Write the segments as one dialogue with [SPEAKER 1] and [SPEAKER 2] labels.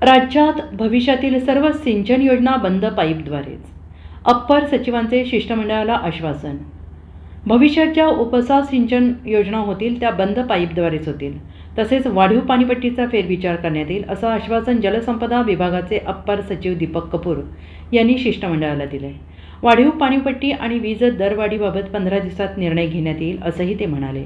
[SPEAKER 1] राज्यात भविष्यातील सर्व सिंचन योजना बंद पाईपद्वारेच. अप्पर सचिवांचे शिष्टमंडळाला आश्वासन. भविष्यात ज्या उपसा सिंचन योजना होतील त्या बंद पाईपद्वारेच होतील. तसेच वाढीव पाणीपट्टीचा फेरविचार करण्यात येईल असं आश्वासन जलसंपदा विभागाचे अप्पर सचिव दीपक कपूर यांनी शिष्टमंडळाला दिले. वाढीव पाणीपट्टी आणि वीज दरवाढीबाबत 15 दिवसात निर्णय घेण्यात येईल असंही ते म्हणाले.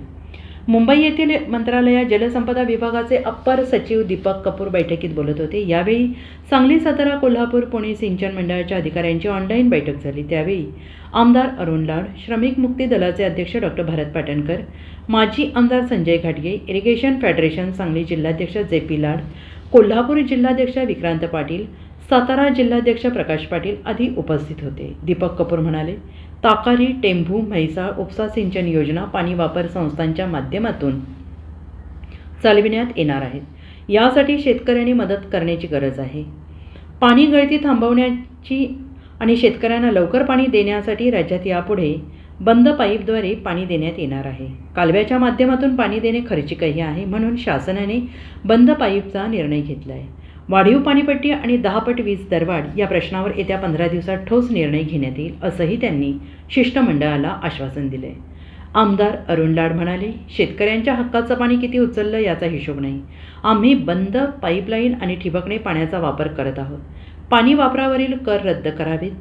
[SPEAKER 1] मुंबई येथील मंत्रालयात जलसंपदा विभागाचे अप्पर सचिव दीपक कपूर बैठकीत बोलत होते. यावेळी सांगली, सातारा, कोल्हापूर, पुणे सिंचन मंडळाच्या अधिकाऱ्यांची ऑनलाईन बैठक झाली. त्यावेळी आमदार अरुण लाड, श्रमिक मुक्ती दलाचे अध्यक्ष डॉक्टर भरत पाटणकर, माजी आमदार संजय घाटगे, इरिगेशन फेडरेशन सांगली जिल्हाध्यक्ष जे.पी. लाड, कोल्हापूर जिल्हाध्यक्ष विक्रांत पाटील, सातारा जिल्हाध्यक्ष प्रकाश पाटील आदी उपस्थित होते. दीपक कपूर म्हणाले, ताकारी, टेंभू, म्हैसाळ उपसा सिंचन योजना पाणी वापर संस्थांच्या माध्यमातून चालविण्यात येणार आहेत. यासाठी शेतकऱ्यांनी मदत करण्याची गरज आहे. पाणी गळती थांबवण्याची आणि शेतकऱ्यांना लवकर पाणी देण्यासाठी राज्यात यापुढे बंद पाईपद्वारे पाणी देण्यात येणार आहे. कालव्याच्या माध्यमातून पाणी देणे खर्चिकही आहे, म्हणून शासनाने बंद पाईपचा निर्णय घेतला आहे. वाढीव पाणीपट्टी आणि 10 पट वीज दरवाढ या प्रश्नावर येत्या 15 दिवसात ठोस निर्णय घेण्यात येईल असंही त्यांनी शिष्टमंडळाला आश्वासन दिले. आमदार अरुण लाड म्हणाले, शेतकऱ्यांच्या हक्काचं पाणी किती उचललं याचा हिशोब नाही. आम्ही बंद पाईपलाईन आणि ठिबकणे पाण्याचा वापर करत आहोत. पाणी वापरावरील कर रद्द करावेत.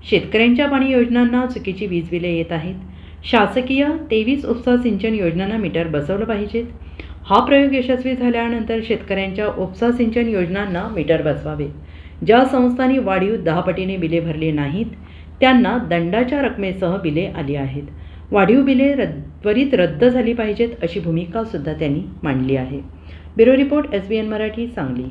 [SPEAKER 1] शेतकऱ्यांच्या पाणी योजनांना चुकीची वीज बिले येत आहेत. शासकीय 23 उपसा सिंचन योजनांना मीटर बसवलं पाहिजेत. हा प्रयोग यशस्वी झाल्यानंतर शेतकऱ्यांच्या उपसा सिंचन योजनांना मीटर बसवावे. ज्या संस्थांनी वाढीव 10 पटीने बिले भरली नाहीत त्यांना दंडाच्या रकमेसह बिले आली आहेत. वाढीव बिले त्वरित रद्द झाली पाहिजेत अशी भूमिका सुद्धा त्यांनी मांडली आहे. Bureau report, SBN Marathi, Sangli.